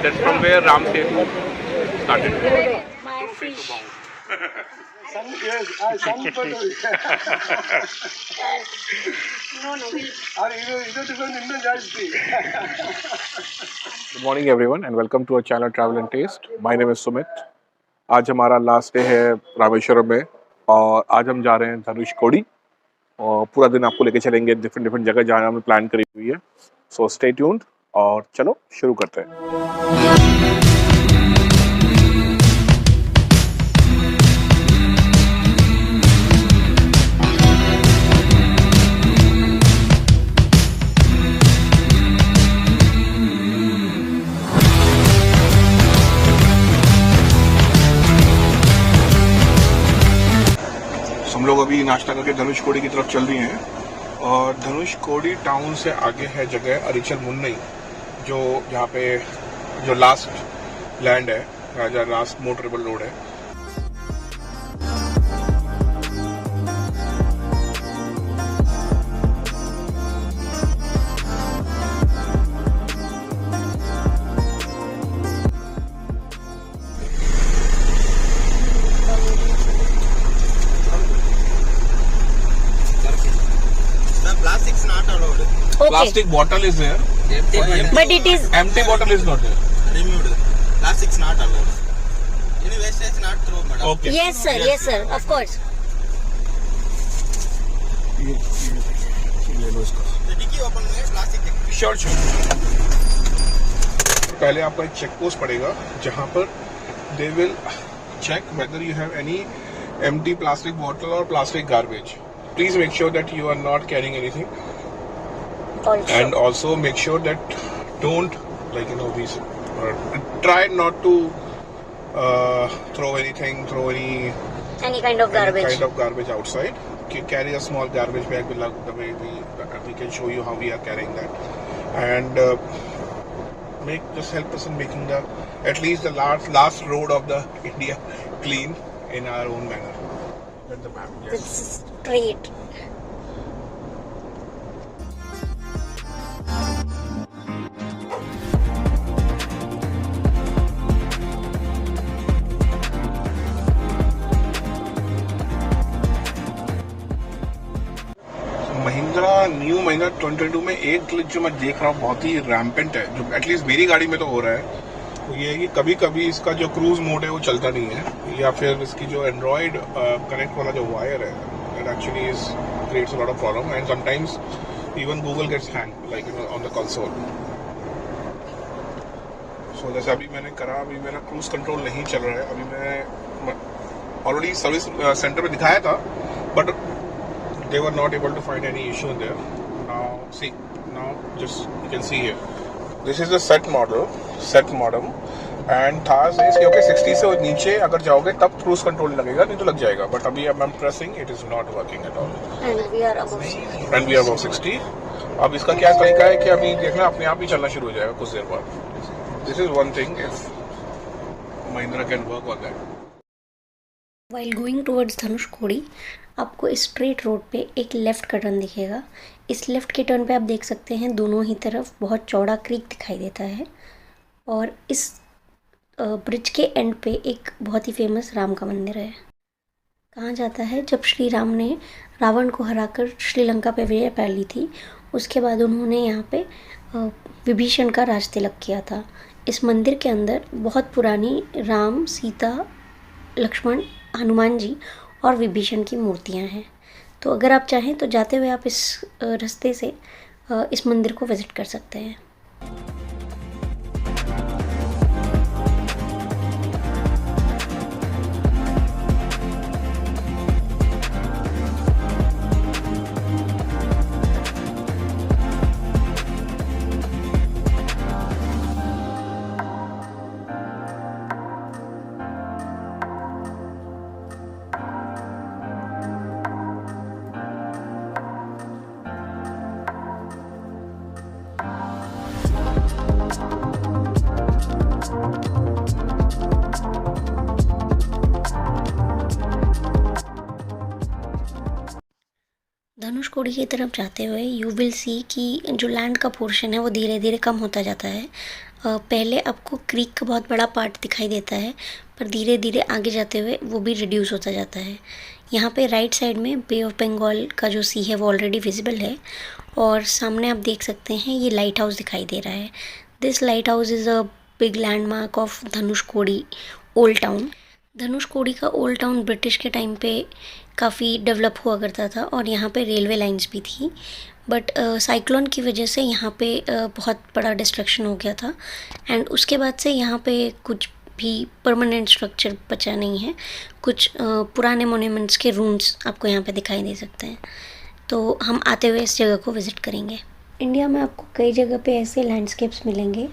That's from where Ram Setu started. My fish. Good morning everyone and welcome to our channel Travel and Taste. My name is Sumit. आज हमारा last day है रामेश्वरम में और आज हम जा रहे हैं धनुषकोडी और पूरा दिन आपको लेके चलेंगे डिफरेंट जगह जहाँ हमने प्लान करी हुई है. सो स्टे ट्यून्ड और चलो शुरू करते हैं. हम लोग अभी नाश्ता करके धनुषकोडी की तरफ चल दिए हैं और धनुषकोडी टाउन से आगे है जगह अरिचल मुन्नई, जो जहाँ पे जो लास्ट लैंड है, राजा लास्ट मोटरेबल रोड है. Okay. Plastic bottle is there, But it is empty bottle is not there. Removed. Plastic's not allowed. Any wastage not throw, madam. Okay. yes sir, of course. ले लो इसको. The dicky open में plastic dicky. Sure. पहले आपका एक check post पड़ेगा जहाँ पर they will check whether you have any empty plastic bottle or plastic garbage. Please make sure that you are not carrying anything. Also. And also make sure that don't try not to throw any Any kind of garbage. outside. Carry a small garbage bag. The way we can show you how we are carrying that, and just help us in making at least the last road of the India clean in our own manner. That's the map. Yes. It's straight. New Mahindra 2022 में एक glitch जो मैं देख रहा हूँ बहुत ही rampant है, जो एटलीस्ट मेरी गाड़ी में तो हो रहा है, तो ये है कि कभी कभी इसका जो क्रूज मोड है वो चलता नहीं है, या फिर इसकी जो एंड्रॉयड कनेक्ट वाला जो वायर है it actually is creates a lot of problem and sometimes even Google gets hang like on the console. So जैसे अभी मैंने करा, अभी मेरा क्रूज कंट्रोल नहीं चल रहा है. अभी मैं ऑलरेडी सर्विस सेंटर में दिखाया था but they were not able to find any issue in there. Now just you can see here, this is the set modem and Thar says कि okay 60 से नीचे अगर जाओगे तब क्रूज कंट्रोल लगेगा, नहीं तो लग जाएगा. बट अभी I'm pressing, it is not working at all. And we are above 60. अब इसका क्या तरीका है कि अभी देखना अपने आप ही चलना शुरू हो जाएगा कुछ देर बाद. This is one thing if Mahindra can work on that. While going towards Dhanushkodi आपको स्ट्रेट रोड पे एक लेफ़्ट का टर्न दिखेगा. इस लेफ़्ट के टर्न पे आप देख सकते हैं दोनों ही तरफ बहुत चौड़ा क्रीक दिखाई देता है और इस ब्रिज के एंड पे एक बहुत ही फेमस राम का मंदिर है. कहा जाता है जब श्री राम ने रावण को हराकर श्रीलंका पे विजय पा ली थी, उसके बाद उन्होंने यहाँ पे विभीषण का राज तिलक किया था. इस मंदिर के अंदर बहुत पुरानी राम, सीता, लक्ष्मण, हनुमान जी और विभीषण की मूर्तियां हैं. तो अगर आप चाहें तो जाते हुए आप इस रास्ते से इस मंदिर को विज़िट कर सकते हैं. धनुषकोडी की तरफ जाते हुए यू विल सी कि जो लैंड का पोर्शन है वो धीरे धीरे कम होता जाता है। पहले आपको क्रीक का बहुत बड़ा पार्ट दिखाई देता है, पर धीरे धीरे आगे जाते हुए वो भी रिड्यूस होता जाता है। यहाँ पे राइट साइड में बे ऑफ बंगाल का जो सी है वो ऑलरेडी विजिबल है, और सामने आप देख सकते हैं ये लाइट हाउस दिखाई दे रहा है। This light house is a big landmark of Dhanushkodi old town. Dhanushkodi का ओल्ड टाउन ब्रिटिश के टाइम पे काफ़ी डेवलप हुआ करता था और यहाँ पे रेलवे लाइंस भी थी, बट साइक्लोन की वजह से यहाँ पे बहुत बड़ा डिस्ट्रक्शन हो गया था, एंड उसके बाद से यहाँ पे कुछ भी परमानेंट स्ट्रक्चर बचा नहीं है। कुछ पुराने मोन्यूमेंट्स के रूम्स आपको यहाँ पे दिखाई दे सकते हैं। तो हम आते हुए इस जगह को विज़िट करेंगे। इंडिया में आपको कई जगह पे ऐसे लैंडस्केप्स मिलेंगे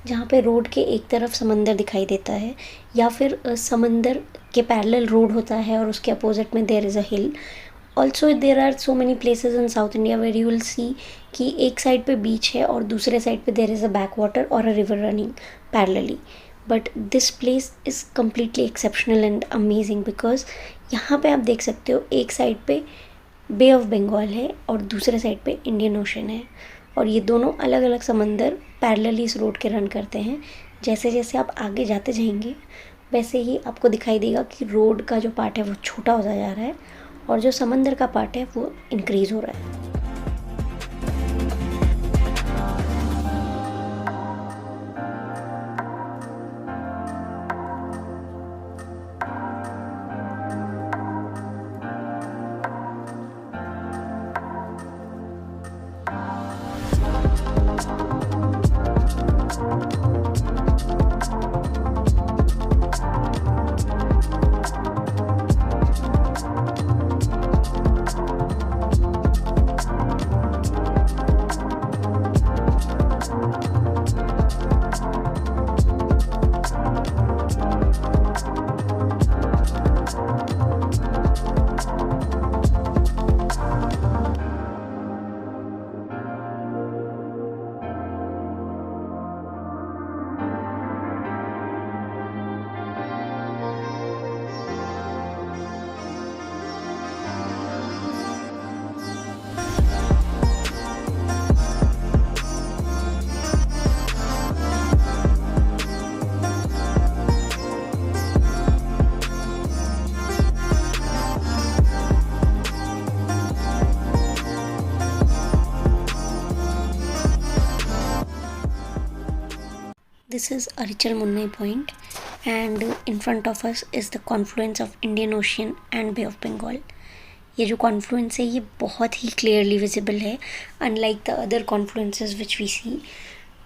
जहाँ पे रोड के एक तरफ समंदर दिखाई देता है, या फिर समंदर के पैरेलल रोड होता है और उसके अपोजिट में there is a hill. Also there are so many places in South India where you will see कि एक साइड पे बीच है और दूसरे साइड पे there is a backwater और a river running parallelly. But this place is completely exceptional and amazing, because यहाँ पे आप देख सकते हो एक साइड पे बे ऑफ बंगाल है और दूसरे साइड पे इंडियन ओशन है, और ये दोनों अलग अलग समंदर पैरेलली इस रोड के रन करते हैं। जैसे जैसे आप आगे जाते जाएंगे वैसे ही आपको दिखाई देगा कि रोड का जो पार्ट है वो छोटा होता जा रहा है और जो समंदर का पार्ट है वो इंक्रीज़ हो रहा है। This is Arichal Munnai Point, and in front of us is the confluence of Indian Ocean and Bay of Bengal. ये जो कॉन्फ्लुएंस है ये बहुत ही क्लियरली विजिबल है, unlike the other confluences which we see.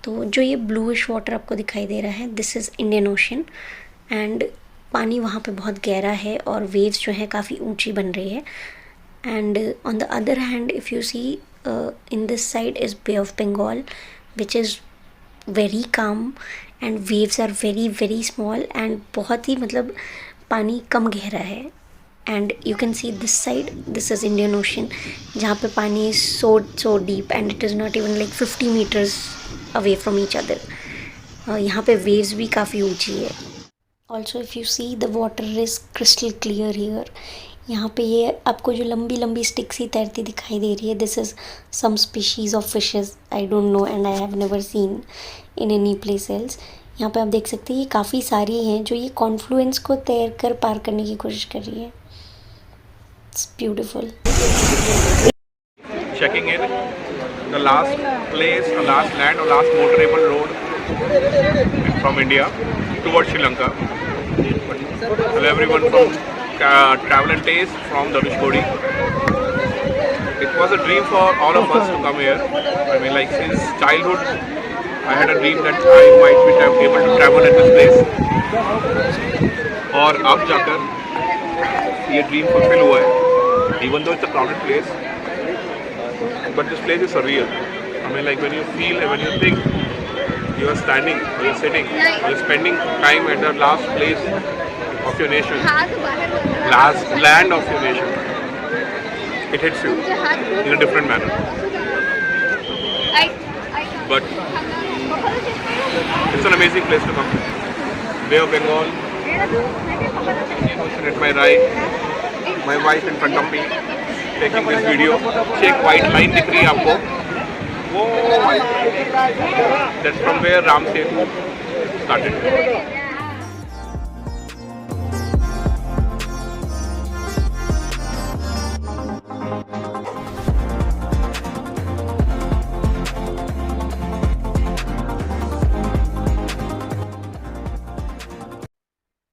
तो जो ये ब्लूइश वाटर आपको दिखाई दे रहा है, this is Indian ocean, and पानी वहाँ पे बहुत गहरा है और वेव्स जो है काफ़ी ऊंची बन रही है। And on the other hand if you see in this side is Bay of Bengal which is very calm and waves are very very small, and बहुत ही मतलब पानी कम गहरा है। And you can see this side, this is Indian Ocean, जहाँ पे पानी is so deep and it is not even like 50 metres away from each other. यहाँ पे वेव्स भी काफ़ी ऊंची है। Also if you see the water is crystal clear here. यहाँ पे ये आपको जो लंबी लंबी स्टिक्स ही तैरती दिखाई दे रही है, this is some species of fishes, I don't know and I have never seen in any place else. यहाँ पे आप देख सकते हैं ये काफ़ी सारी हैं जो ये कॉन्फ्लुएंस को तैर कर पार करने की कोशिश कर रही है। It's beautiful. Checking in the last place, the last land or last motorable road from India towards Sri Lanka. Hello everyone from Travel and Taste from Dhanushkodi. It was a dream for all of us to come here. I mean, like since childhood, I had a dream that I might be able to travel at this place. और अब जाकर ये dream fulfill हुआ है. Even though it's a crowded place, but this place is surreal. I mean, like when you feel and when you think you are standing, or you're sitting, or you're spending time at the last place of your nation, last land of your nation, it hits you in a different manner. But it's an amazing place to come. Bay of Bengal, Indian Ocean at my right, my wife in front of me, taking this video. एक white line दिख रही है आपको, वो that's from where Ram Setu started.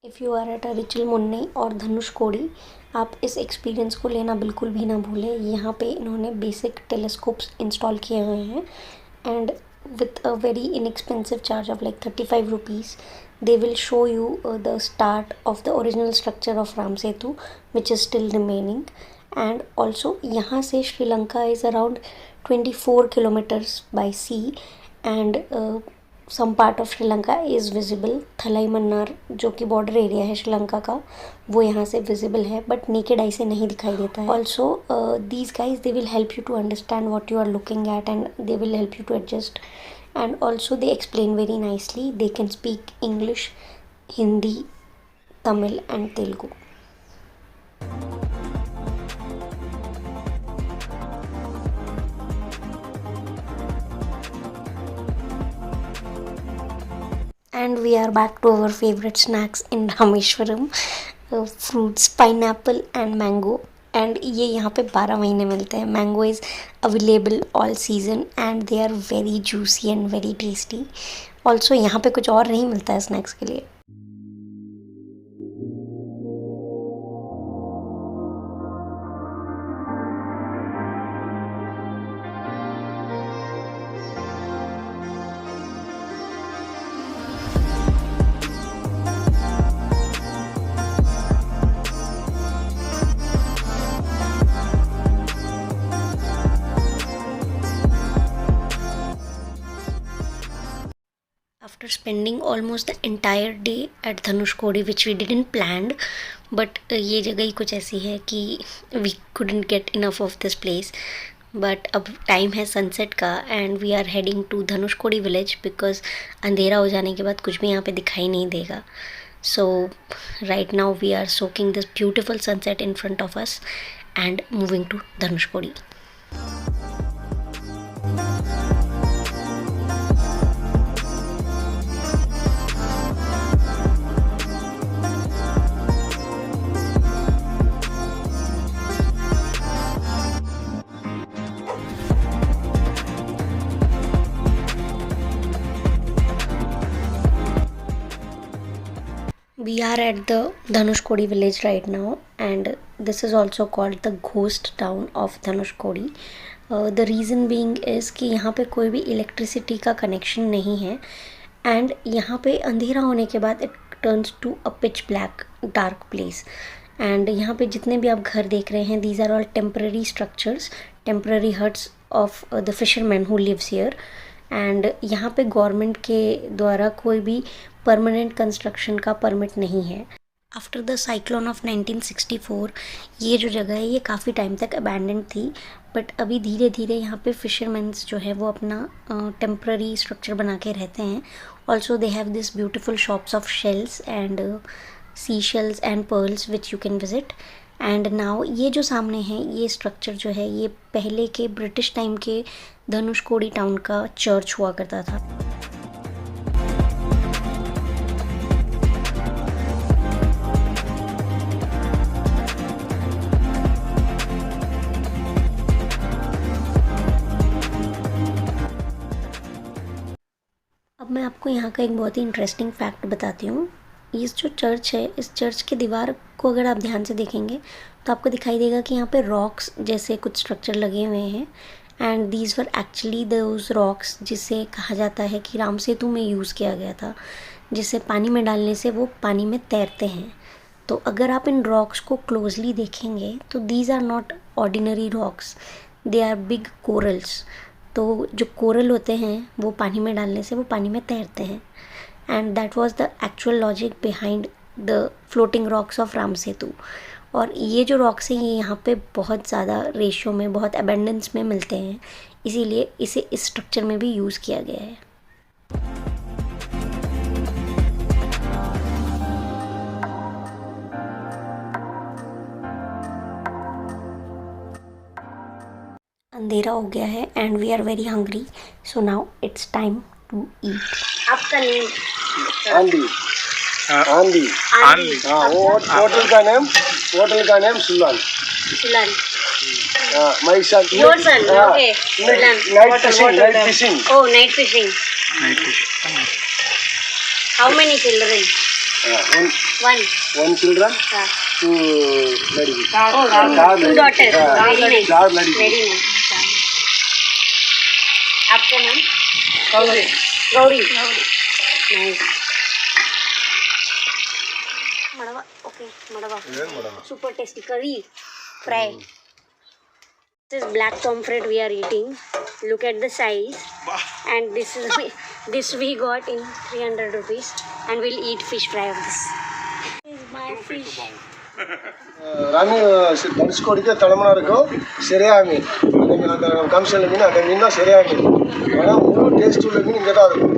If you are at Arichal Munai और धनुषकोडी, आप इस experience को लेना बिल्कुल भी ना भूलें। यहाँ पे इन्होंने बेसिक टेलीस्कोप्स इंस्टॉल किए हुए हैं and with a very inexpensive charge of like 35 rupees they will show you the start of the original structure of Ram Setu which is still remaining. And also यहाँ से Sri Lanka is around 24 kilometers by sea and some part of Sri Lanka is visible. थलाई मन्नार जो कि border area है श्रीलंका का, वो यहाँ से visible है बट नेकेड आई से नहीं दिखाई देता है। Also these guys they will help you to understand what you are looking at and they will help you to adjust and also they explain very nicely. They can speak English, Hindi, Tamil and Telugu. And we are back to our favorite snacks in Rameshwaram, fruits, pineapple and mango. And ये यहाँ पे 12 महीने मिलते हैं। Mango is available all season and they are very juicy and very tasty. Also यहाँ पे कुछ और नहीं मिलता है स्नैक्स के लिए। After spending almost the entire day at Dhanushkodi which we didn't planned, but ये जगह ही कुछ ऐसी है कि we couldn't get enough of this place. But अब टाइम है सनसेट का and we are heading to Dhanushkodi village because अंधेरा हो जाने के बाद कुछ भी यहाँ पे दिखाई नहीं देगा। So right now we are soaking this beautiful sunset in front of us and moving to Dhanushkodi. We are at the Dhanushkodi village right now and this is also called the ghost town of Dhanushkodi. The reason being is कि यहाँ पे कोई भी electricity का connection नहीं है and यहाँ पे अंधेरा होने के बाद it turns to a pitch black dark place. And यहाँ पे जितने भी आप घर देख रहे हैं these are all temporary structures, temporary huts of the fisherman who lives here. And यहाँ पे गवर्नमेंट के द्वारा कोई भी परमानेंट कंस्ट्रक्शन का परमिट नहीं है। आफ्टर द साइक्लोन ऑफ 1964 ये जो जगह है ये काफ़ी टाइम तक अबैंडन थी बट अभी धीरे धीरे यहाँ पे फिशरमैन्स जो है वो अपना टेम्पररी स्ट्रक्चर बना के रहते हैं। Also they have this beautiful shops of shells and sea shells and pearls which you can visit. And now ये जो सामने है ये स्ट्रक्चर जो है ये पहले के ब्रिटिश टाइम के धनुषकोडी टाउन का चर्च हुआ करता था। अब मैं आपको यहाँ का एक बहुत ही इंटरेस्टिंग फैक्ट बताती हूँ। इस जो चर्च है इस चर्च के दीवार को अगर आप ध्यान से देखेंगे तो आपको दिखाई देगा कि यहाँ पे रॉक्स जैसे कुछ स्ट्रक्चर लगे हुए हैं and these were actually those rocks जिसे कहा जाता है कि राम सेतु में यूज़ किया गया था, जिसे पानी में डालने से वो पानी में तैरते हैं। तो अगर आप इन रॉक्स को क्लोजली देखेंगे तो these are not ordinary rocks, they are big corals. तो जो कोरल होते हैं वो पानी में डालने से वो पानी में तैरते हैं and that was the actual logic behind the floating rocks of Ram Setu. और ये जो रॉक्स हैं ये यहाँ पे बहुत ज़्यादा रेशियो में, बहुत अबेंडेंस में मिलते हैं, इसीलिए इसे इस स्ट्रक्चर में भी यूज़ किया गया है। अंधेरा हो गया है and we are very hungry, so now it's time to eat. आपका नेम? आंधी। आंधी। आंधी। हाँ, वो होटल का name Sulan. Sulan. My son. Your son, okay. Night fishing. Oh, night fishing. How many children? One. One children, हाँ. two ladies. Oh, two daughters. Very nice. चार ladies. Very nice. आपका नाम? Gauri. Nice. Madwa. Okay, Madwa. Super tasty curry fry. This is black pomfret we are eating. Look at the size. And this we got in 300 rupees. And we'll eat fish fry of this. This is my fish. Rami தனுஷ்கோடிக்கு தலைமன்னாருக்கும் சரியா மீன் அந்த கமிஷனில் மீன் அந்த மீன் தான் சரியா மீன். ஆனால் முழு taste உள்ள மீன் இங்கே தான் இருக்கும்.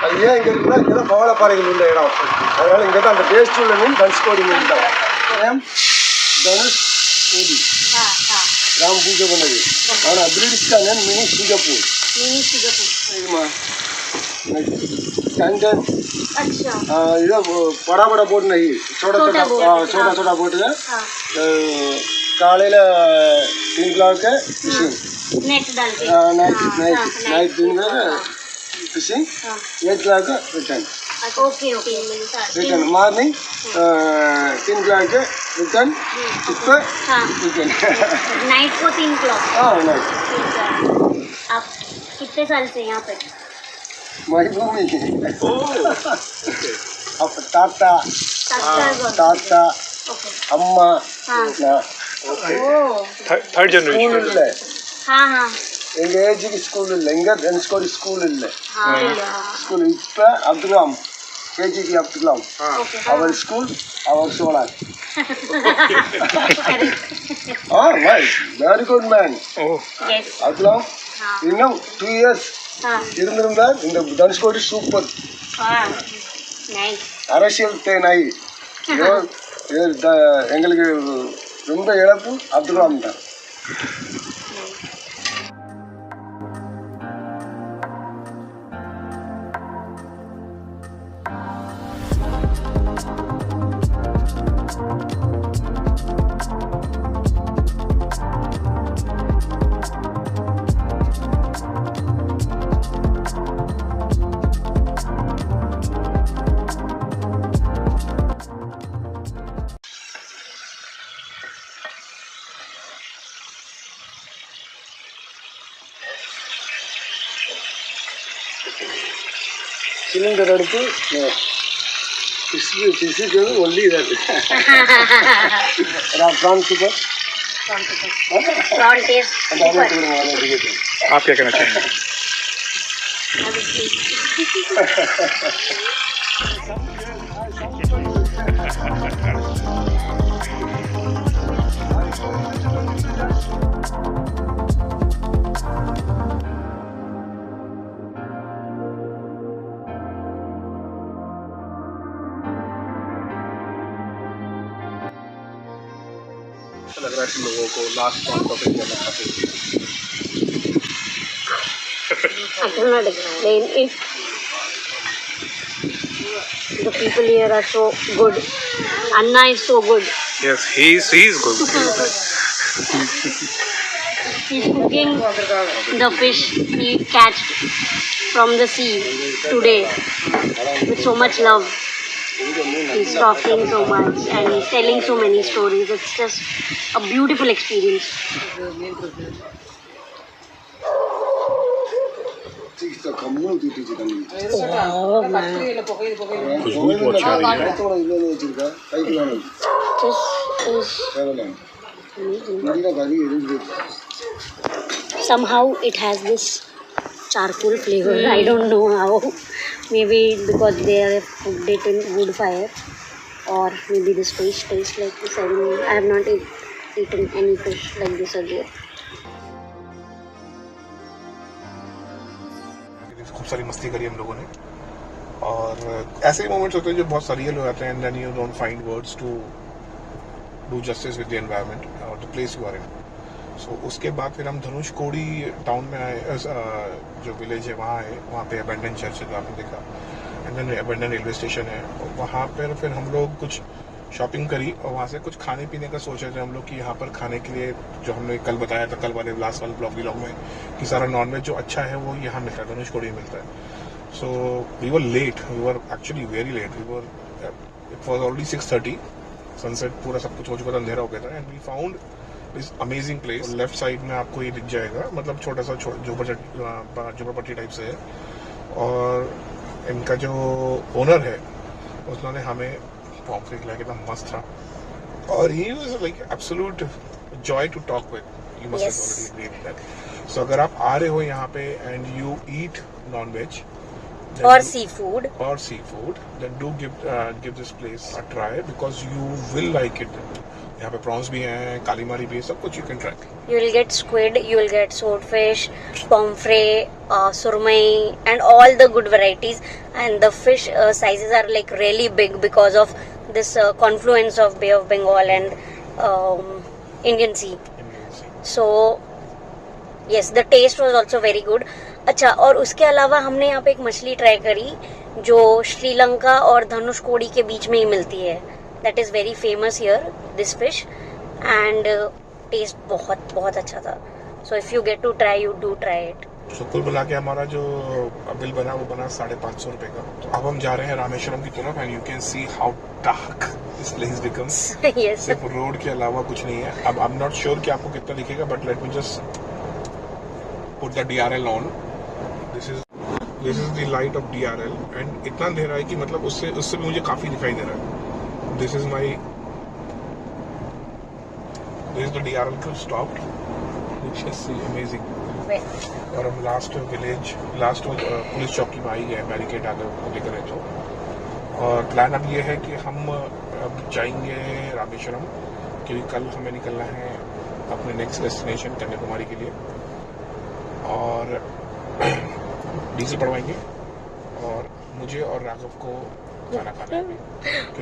அது ஏன் இங்கே இருக்குன்னா இங்கே தான் பவளப்பாறைகள் உள்ள இடம். அதனால் இங்கே தான் அந்த டேஸ்ட் உள்ள மீன் தனுஷ்கோடி மீன் தான். தனுஷ்கோடி ராம் பூஜை பண்ணது. ஆனால் பிரிட்டிஷ்கான மினி சிங்கப்பூர். कैंडन अच्छा इधर बड़ा बड़ा बोट नहीं, छोटा छोटा बोट है। काले 3 लाख है फिशिंग, नेट डाल के नाइट दिन में fishing 8 lakh return. Okay return morning 3 lakh return ऊपर रिटर्न नाइट को 3 क्लॉक। हाँ नाइट। आप कितने साल से यहाँ पे? मरुभूमि अब ताता अम्मा थर्ड जनरेशन हाँ எங்கள் ஏஜுக்கு ஸ்கூல் இல்லை, இங்கே தனுஷ்கோடி ஸ்கூல் இல்லை. ஸ்கூல் இப்போ அப்துல்லாம் கேஜிக்கு அப்துல்லாம் அவர் ஸ்கூல் அவர் சோலார். வெரி குட் மேன் அப்துல்லாம். இன்னும் 2 years இருந்திருந்தால் இந்த தனுஷ்கோடி சூப்பர். அரசியல் தேனாய் எங்களுக்கு ரொம்ப இழப்பு அப்துல்லாம் தான். சிலிண்டர் எடுத்து ஃபிஷ்ஷுக்கு ஒன்லி இதாக ப்ரான் சூப்பர். आप क्या कहना चाहेंगे? लग रहा है कि लोगों को लास्ट पॉइंट ऑफ इंडिया में खाते I cannot explain it. The people here are so good. Anna is so good. Yes, he is good. He's cooking the fish he catched from the sea today with so much love. He's talking so much and he's telling so many stories. It's just a beautiful experience. Somehow it has this charcoal flavor. I don't know how. Maybe because they have cooked it in wood fire, or maybe this fish tastes like this. I don't know. I have not eaten any fish like this earlier. खूब सारी मस्ती करी हम लोगों ने, और ऐसे ही moments होते हैं जो बहुत सरियल हो जाते हैं, and then you don't find words to do justice with the environment और the place you are in. So उसके बाद फिर हम धनुषकोडी टाउन में आए, जो विलेज है वहाँ आए, वहाँ पे अबेंडन चर्च है आपने देखा, and then abandon railway station है, और वहाँ पर फिर हम लोग कुछ शॉपिंग करी और वहाँ से कुछ खाने पीने का सोच रहे थे हम लोग कि यहाँ पर खाने के लिए, जो हमने कल बताया था कल वाले लास्ट वाले ब्लॉग में, कि सारा नॉनवेज जो अच्छा है वो यहाँ मिलता है, धनुषकोडी में मिलता है. So we were late, we were actually very late, we were, it was already 6:30, sunset पूरा सब कुछ हो चुका था, अंधेरा हो गया था, and we found this amazing place. Left side में आपको ये दिख जाएगा, मतलब छोटा सा झोपड़पट्टी टाइप से है, और इनका जो ओनर है उसने हमें पॉम्फ्रेट खिलाया, कितना मस्त था, और he was like absolute joy to talk with. You must have already agreed that. So अगर आप आ रहे हो यहाँ पे and you eat non veg और seafood, then do give this place a try because you will like it. यहाँ पे प्रॉन्स भी हैं, कालीमारी भी है, सब कुछ you can try. you will get squid, you will get swordfish, pomfret, surmai, and all the good varieties. And the fish sizes are like really big because of this confluence of Bay of Bengal and Indian Sea. So yes, the taste was also very good. अच्छा, और उसके अलावा हमने यहाँ पे एक मछली try करी जो श्रीलंका और धनुषकोडी के बीच में ही मिलती है. That is very famous here, this fish, and taste बहुत बहुत अच्छा था. So if you get to try, you do try it. तो कुल मिला के हमारा जो बिल बना वो बना 550 रुपए का. तो अब हम जा रहे हैं रामेश्वरम की तरफ, and you can see how dark this place becomes. Yes, सिर्फ रोड के अलावा कुछ नहीं है. अब आई एम नॉट श्योर कि आपको कितना दिखेगा, but let me just put the DRL on. This is the light of DRL, and इतना अंधेरा है कि मतलब उससे भी मुझे काफी दिखाई दे रहा है. दिस इज द DRL को स्टॉप्ड, व्हिच इज अमेजिंग. और हम लास्ट पुलिस चौकी में आ ही गए, बैरिकेड आगे लेकर है तो. और प्लान अब ये है कि हम अब जाएंगे रामेश्वरम, क्योंकि कल हमें निकलना है अपने नेक्स्ट डेस्टिनेशन कन्याकुमारी के लिए, और डीजल पड़वाएंगे, और मुझे और राघव को खाना खाना है.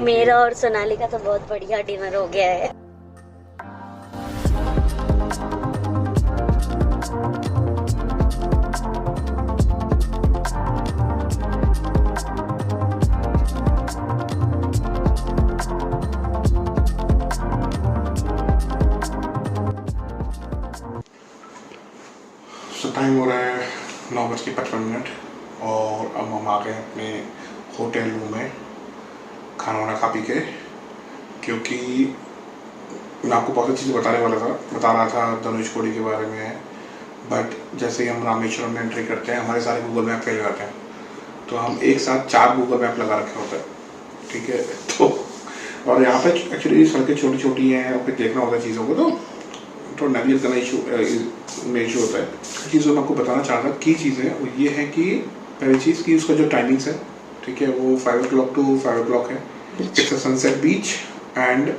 मेरा और सोनाली का तो बहुत बढ़िया डिनर हो गया है. टाइम हो रहा है 9:55, और अब हम आ गए अपने होटल रूम में खाना वाना खा पी के, क्योंकि मैं आपको बहुत सी चीज़ें बता रहा था धनुषकोडी के बारे में. बट जैसे ही हम रामेश्वरम में एंट्री करते हैं, हमारे सारे गूगल मैप फेल जाते हैं, तो हम एक साथ 4 गूगल मैप लगा रखे होते हैं, ठीक है. तो और यहाँ पे एक्चुअली सड़कें छोटी छोटी हैं, और फिर देखना होता है चीज़ों को, तो नेविगेट करना इशू होता है. चीज़ मैं आपको बताना चाह रहा था, की चीज़ें वो ये है कि पहली चीज़ कि उसका जो टाइमिंग्स है, ठीक है, वो 5 o'clock to 5 o'clock है. It's a sunset beach, and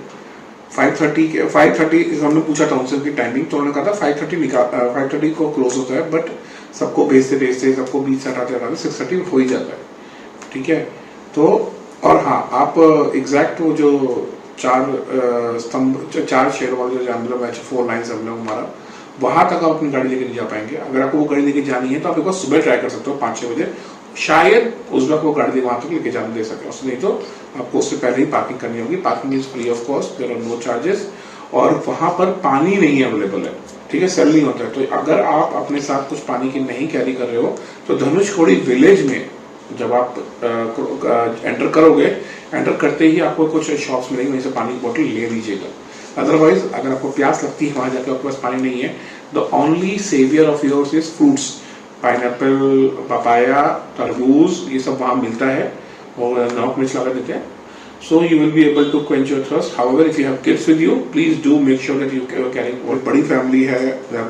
5:30 हमने पूछा था उनसे उनकी टाइमिंग, तो उन्होंने कहा था 5:30 को क्लोज होता है, बट सबको भेजते सबको बीच से हटाते 6:30 हो ही जाता है, ठीक है. तो और हाँ, आप एग्जैक्ट वो जो 4 शेयर वाले जो मतलब 4 लाइन्स हम लोग हमारा, वहां तक आप अपनी गाड़ी लेके नहीं जा पाएंगे. अगर आपको वो गाड़ी लेके जानी है तो आप एक बार सुबह ट्राई कर सकते हो 5-6 बजे, शायद उस वक्त वो गाड़ी वहां तक लेके जाने दे सके. उससे नहीं तो आपको उससे पहले ही पार्किंग करनी होगी. Parking is free of cost, there are no charges, और वहां पर पानी नहीं अवेलेबल है, ठीक है, सेल नहीं होता है. तो अगर आप अपने साथ कुछ पानी की नहीं कैरी कर रहे हो, तो धनुषकोडी विलेज में जब आप एंटर करोगे, एंटर करते ही आपको कुछ शॉप्स मिलेंगे, वहीं से पानी की बोतल ले लीजिएगा. अदरवाइज अगर आपको प्यास लगती है वहां जाकर आपके पास पानी नहीं है, the only saviour of yours is fruits. Pineapple, papaya, तरबूज, ये सब वहां मिलता है, और नमक मिर्च लगा देते हैं. So you will be able to quench your thirst. However, if you have kids with you, please do make sure that you carry. और बड़ी फैमिली है,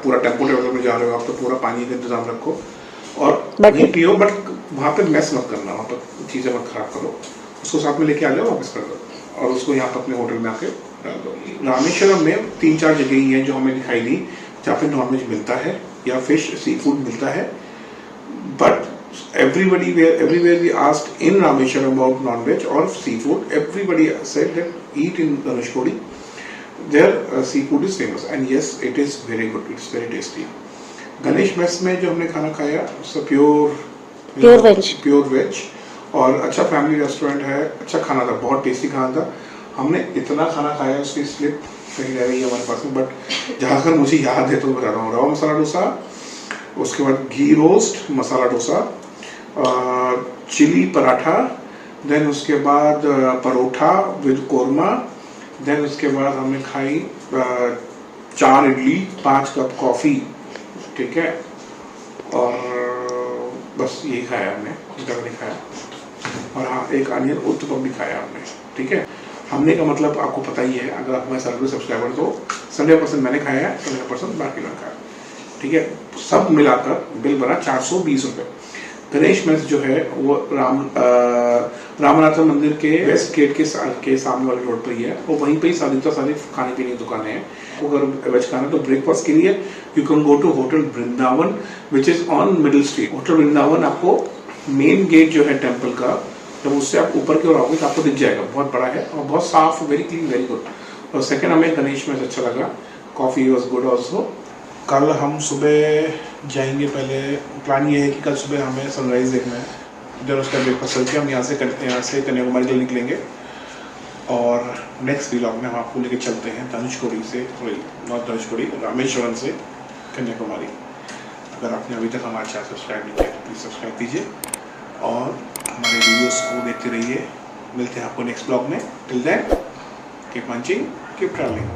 पूरा टेम्पो ट्रेवलर में जा रहे हो आप, तो पूरा पानी का इंतजाम रखो, और नहीं पियो, बट वहाँ पे मैस मत करना, वहाँ पर चीजें मत खराब करो. उसको साथ में लेके आ जाओ, वापस कर दो, और उसको यहाँ पर अपने होटल में आके डाल दो. रामेश्वरम में 3-4 जगह ही हैं जो हमें दिखाई दी जहाँ पे नॉनवेज मिलता है या फिश सी फूड मिलता है. But everywhere we asked in Rameshwaram about non-veg or seafood, everybody said that eat in Dhanushkodi. There seafood is famous and yes it is very good, it's very tasty. Ganesh mess में जो हमने खाना खाया सब pure veg और अच्छा family restaurant है, अच्छा खाना था, बहुत टेस्टी खाना था। हमने इतना खाना खाया उसकी स्लिप कहीं रह गई है हमारे पास में, बट जहाँ तक मुझे याद है तो बता रहा हूँ। रवा मसाला डोसा, उसके बाद घी roast masala dosa, chilli paratha, then उसके बाद परोठा विद कोरमा, देन उसके बाद हमने खाई 4 इडली, 5 कप कॉफ़ी, ठीक है, और बस यही खाया हमने, ज़्यादा नहीं खाया। और हाँ, एक अनियन उत्तपम भी खाया हमने, ठीक है। हमने का मतलब आपको पता ही है, अगर आप हमारे सर्विस सब्सक्राइबर तो 70% मैंने खाया है, 70% बाकी लोग खाया, ठीक है। सब मिलाकर बिल बना 420 रुपये। गणेश मेस जो है वो रामनाथ मंदिर के वेस्ट गेट के सामने वाले रोड पर ही है, और वहीं पे ही सारी खाने पीने की दुकानें हैं। अगर वेज खाना तो ब्रेकफास्ट के लिए you can go to hotel Vrindavan which is on middle street. Hotel Vrindavan आपको मेन गेट जो है टेम्पल का, जब उससे आप ऊपर की ओर आओगे तो आपको दिख जाएगा, बहुत बड़ा है और बहुत साफ, वेरी क्लीन, वेरी गुड। और सेकंड हमें गणेश मेस अच्छा लगा, कॉफ़ी वॉज गुड ऑल्सो। कल हम सुबह जाएंगे, पहले प्लान ये है कि कल सुबह हमें सनराइज़ देखना है, देन उसका ब्रेकफास्ट करके हम यहाँ से कन्याकुमारी के लिए निकलेंगे। और नेक्स्ट व्लॉग में हम आपको लेके चलते हैं धनुषकोडी से, नॉट धनुषकोडी, रामेश्वरम से कन्याकुमारी। अगर आपने अभी तक हमारा चैनल सब्सक्राइब नहीं किया तो प्लीज़ सब्सक्राइब कीजिए और हमारे वीडियोस को देखते रहिए। मिलते हैं आपको नेक्स्ट ब्लॉग में। Till then keep watching, keep travelling.